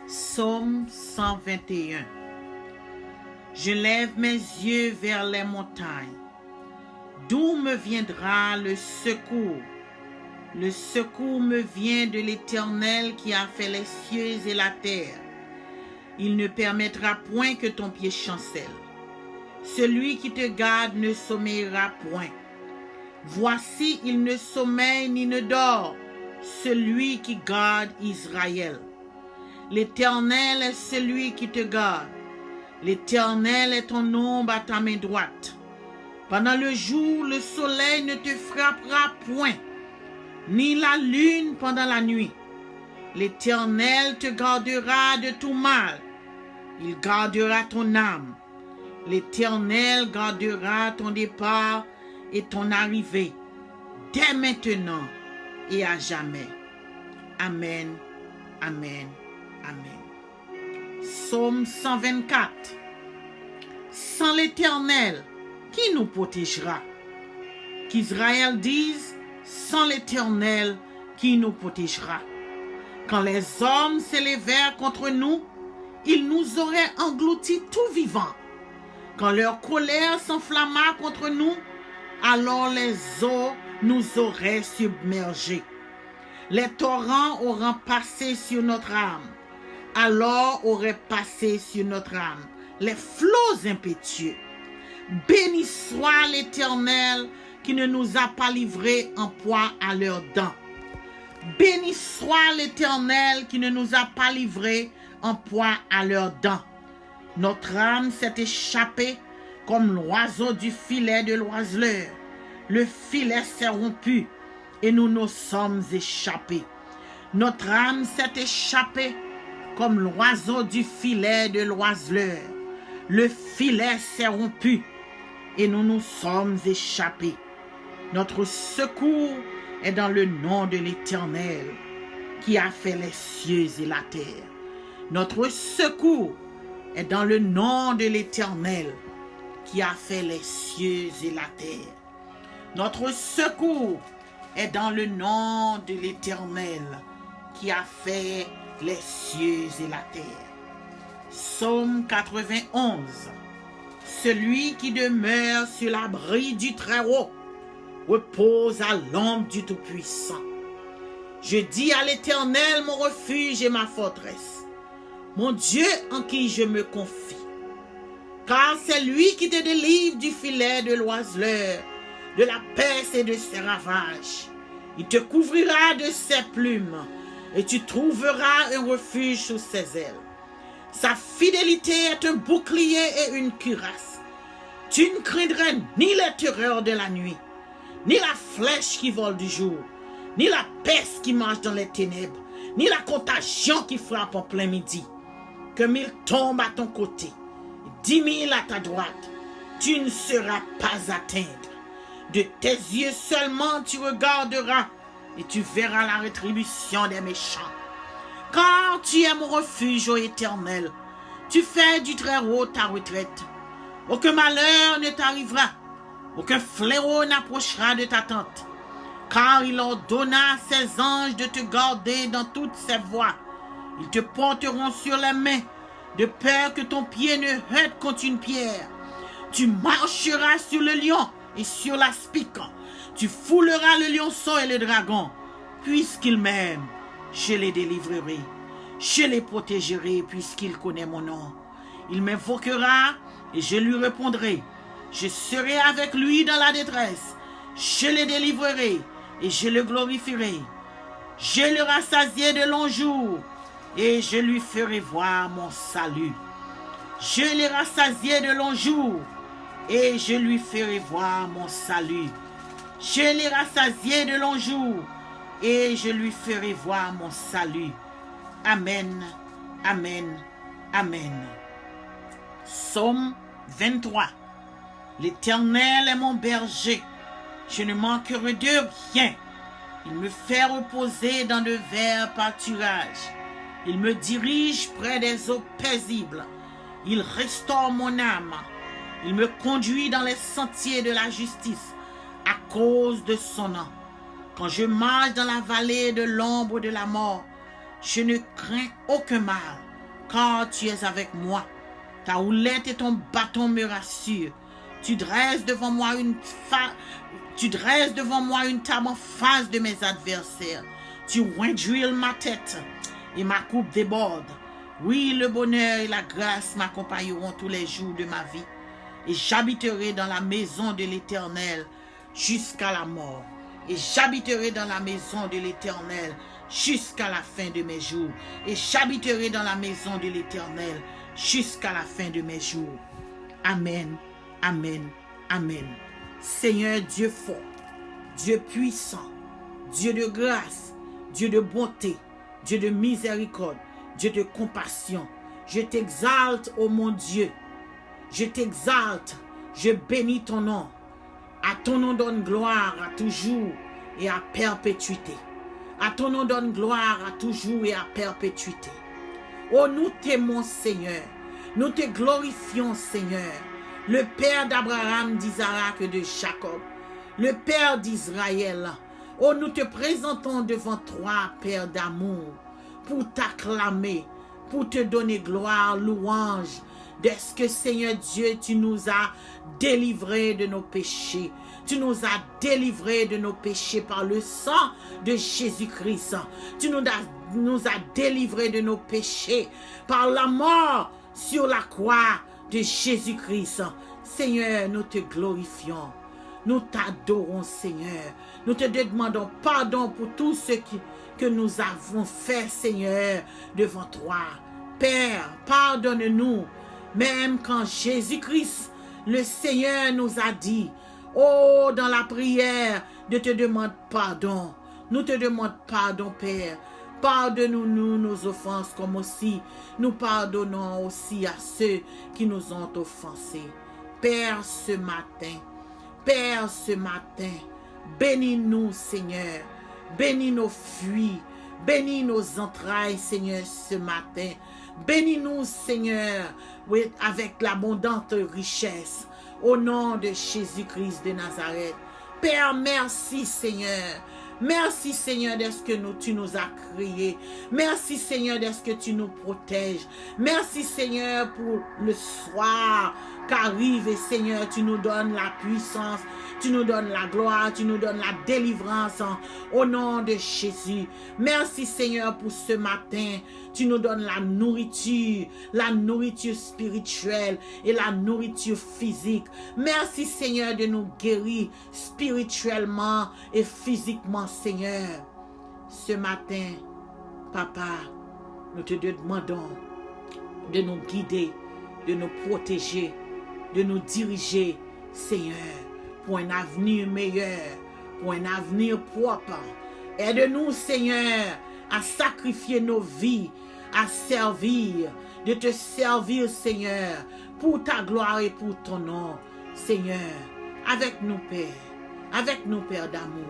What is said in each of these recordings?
Psaume 121. Je lève mes yeux vers les montagnes. D'où me viendra le secours? Le secours me vient de l'Éternel qui a fait les cieux et la terre. Il ne permettra point que ton pied chancelle. Celui qui te garde ne sommeillera point. Voici, il ne sommeille ni ne dort, celui qui garde Israël. L'Éternel est celui qui te garde. L'Éternel est ton ombre à ta main droite. Pendant le jour, le soleil ne te frappera point, ni la lune pendant la nuit. L'Éternel te gardera de tout mal. Il gardera ton âme. L'Éternel gardera ton départ et ton arrivée, dès maintenant et à jamais. Amen, amen, amen. Psaume 124. Sans l'Éternel, qui nous protégera? Qu'Israël dise, sans l'Éternel, qui nous protégera? Quand les hommes s'élevèrent contre nous, ils nous auraient engloutis tout vivants. Quand leur colère s'enflamma contre nous, alors les eaux nous auraient submergés. Les torrents auraient passé sur notre âme. Alors auraient passé sur notre âme les flots impétueux. Béni soit l'Éternel qui ne nous a pas livrés en proie à leurs dents. Béni soit l'Éternel qui ne nous a pas livrés en proie à leurs dents. Notre âme s'est échappée comme l'oiseau du filet de l'oiseleur. Le filet s'est rompu et nous sommes échappés. Notre âme s'est échappée comme l'oiseau du filet de l'oiseleur. Le filet s'est rompu et nous sommes échappés. Notre secours est dans le nom de l'Éternel qui a fait les cieux et la terre. Notre secours est dans le nom de l'Éternel qui a fait les cieux et la terre. Notre secours est dans le nom de l'Éternel qui a fait les cieux et la terre. Psaume 91. Celui qui demeure sur l'abri du Très-Haut repose à l'ombre du Tout-Puissant. Je dis à l'Éternel mon refuge et ma forteresse, mon Dieu en qui je me confie. Car c'est lui qui te délivre du filet de l'oiseleur, de la peste et de ses ravages. Il te couvrira de ses plumes et tu trouveras un refuge sous ses ailes. Sa fidélité est un bouclier et une cuirasse. Tu ne craindrais ni les terreurs de la nuit, ni la flèche qui vole du jour, ni la peste qui marche dans les ténèbres, ni la contagion qui frappe en plein midi. Que 1000 tombent à ton côté, 10 000 à ta droite, tu ne seras pas atteint. De tes yeux seulement tu regarderas et tu verras la rétribution des méchants. Car tu es mon refuge, ô Éternel, tu fais du Très-Haut ta retraite. Aucun malheur ne t'arrivera, aucun fléau n'approchera de ta tente. Car il ordonna à ses anges de te garder dans toutes ses voies. Ils te porteront sur les mains, de peur que ton pied ne heurte contre une pierre. Tu marcheras sur le lion et sur l'aspic. Tu fouleras le lionceau et le dragon. Puisqu'il m'aime, je les délivrerai. Je les protégerai puisqu'il connaît mon nom. Il m'invoquera et je lui répondrai. Je serai avec lui dans la détresse. Je le délivrerai et je le glorifierai. Je le rassasierai de longs jours et je lui ferai voir mon salut. Je le rassasierai de longs jours et je lui ferai voir mon salut. Je le rassasierai de longs jours et je lui ferai voir mon salut. Amen, amen, amen. Psaume 23. L'Éternel est mon berger, je ne manquerai de rien. Il me fait reposer dans de verts pâturages. Il me dirige près des eaux paisibles. Il restaure mon âme. Il me conduit dans les sentiers de la justice à cause de son nom. Quand je marche dans la vallée de l'ombre de la mort, je ne crains aucun mal, car tu es avec moi. Ta houlette et ton bâton me rassurent. Tu dresses devant moi une table en face de mes adversaires. Tu oindres ma tête et ma coupe déborde. Oui, le bonheur et la grâce m'accompagneront tous les jours de ma vie. Et j'habiterai dans la maison de l'Éternel jusqu'à la mort. Et j'habiterai dans la maison de l'Éternel jusqu'à la fin de mes jours. Et j'habiterai dans la maison de l'Éternel jusqu'à la fin de mes jours. Amen, amen, amen. Seigneur Dieu fort, Dieu puissant, Dieu de grâce, Dieu de bonté, Dieu de miséricorde, Dieu de compassion, je t'exalte, ô mon Dieu. Je t'exalte, je bénis ton nom. À ton nom donne gloire à toujours et à perpétuité. À ton nom donne gloire à toujours et à perpétuité. Oh, nous t'aimons, Seigneur. Nous te glorifions, Seigneur. Le Père d'Abraham, d'Isaac et de Jacob. Le Père d'Israël. Oh, nous te présentons devant toi, Père d'amour, pour t'acclamer, pour te donner gloire, louange, de ce que, Seigneur Dieu, tu nous as délivrés de nos péchés. Tu nous as délivrés de nos péchés par le sang de Jésus-Christ. Tu nous as délivrés de nos péchés par la mort sur la croix de Jésus-Christ. Seigneur, nous te glorifions. Nous t'adorons, Seigneur. Nous te demandons pardon pour tout ce que nous avons fait, Seigneur, devant toi. Père, pardonne-nous. Même quand Jésus-Christ, le Seigneur, nous a dit, oh, dans la prière, de te demander pardon. Nous te demandons pardon, Père. Pardonne-nous nos offenses, comme aussi nous pardonnons aussi à ceux qui nous ont offensés. Père, ce matin, bénis-nous, Seigneur. Bénis nos fuites. Bénis nos entrailles, Seigneur, ce matin. Bénis-nous, Seigneur, oui, avec l'abondante richesse. Au nom de Jésus-Christ de Nazareth. Père, merci, Seigneur. Merci, Seigneur, de ce que tu nous as créés. Merci, Seigneur, de ce que tu nous protèges. Merci, Seigneur, pour le soir qu'arrive. Et Seigneur, tu nous donnes la puissance, tu nous donnes la gloire, tu nous donnes la délivrance au nom de Jésus. Merci, Seigneur, pour ce matin. Tu nous donnes la nourriture spirituelle et la nourriture physique. Merci, Seigneur, de nous guérir spirituellement et physiquement, Seigneur. Ce matin, Papa, nous te demandons de nous guider, de nous protéger, de nous diriger, Seigneur, pour un avenir meilleur, pour un avenir propre. Aide-nous, Seigneur, à sacrifier nos vies, à servir, de te servir, Seigneur, pour ta gloire et pour ton nom, Seigneur, avec nous, Père d'amour.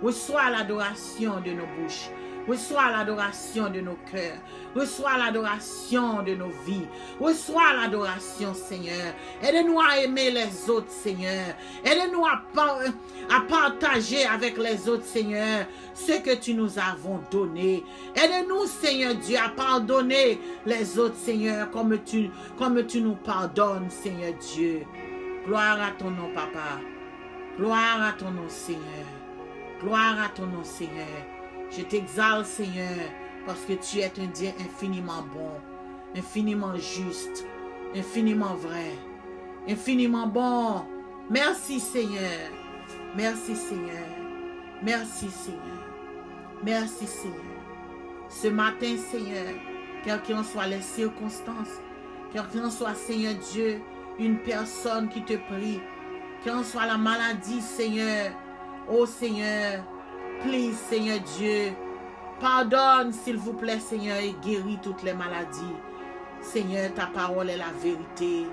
Reçois l'adoration de nos bouches, reçois l'adoration de nos cœurs, reçois l'adoration de nos vies, reçois l'adoration, Seigneur. Aide-nous à aimer les autres, Seigneur. Aide-nous à partager avec les autres, Seigneur, ce que tu nous avons donné. Aide-nous, Seigneur Dieu, à pardonner les autres, Seigneur, comme tu nous pardonnes, Seigneur Dieu. Gloire à ton nom, Papa. Gloire à ton nom, Seigneur. Gloire à ton nom, Seigneur. Je t'exalte, Seigneur, parce que tu es un Dieu infiniment bon, infiniment juste, infiniment vrai, infiniment bon. Merci, Seigneur. Merci, Seigneur. Merci, Seigneur. Merci, Seigneur. Ce matin, Seigneur, quelles qu'en soient les circonstances, quelle qu'en soit, Seigneur Dieu, une personne qui te prie, quelle qu'en soit la maladie, Seigneur, oh Seigneur, please, Seigneur Dieu, pardonne, s'il vous plaît, Seigneur, et guéris toutes les maladies. Seigneur, ta parole est la vérité.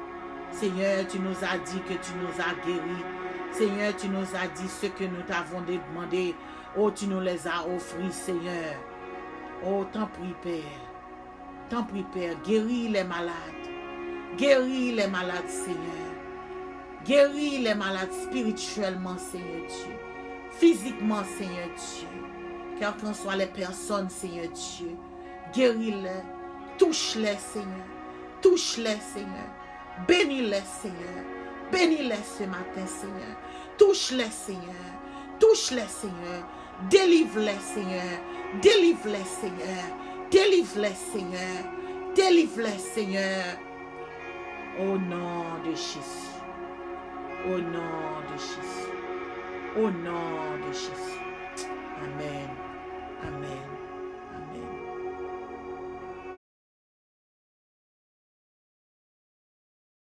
Seigneur, tu nous as dit que tu nous as guéris. Seigneur, tu nous as dit ce que nous t'avons demandé. Oh, tu nous les as offris, Seigneur. Oh, t'en prie, Père. T'en prie, Père. Guéris les malades. Guéris les malades, Seigneur. Guéris les malades spirituellement, Seigneur Dieu. Physiquement, Seigneur Dieu. Quelles qu'en soient les personnes, Seigneur Dieu. Guéris-les. Touche-les, Seigneur. Touche-les, Seigneur. Bénis-les, Seigneur. Bénis-les ce matin, Seigneur. Touche-les, Seigneur. Touche-les, Seigneur. Délivre-les, Seigneur. Délivre-les, Seigneur. Délivre-les, Seigneur. Délivre-les, Seigneur. Au nom de Jésus. Au nom de Jésus. Au nom de Jésus. Amen.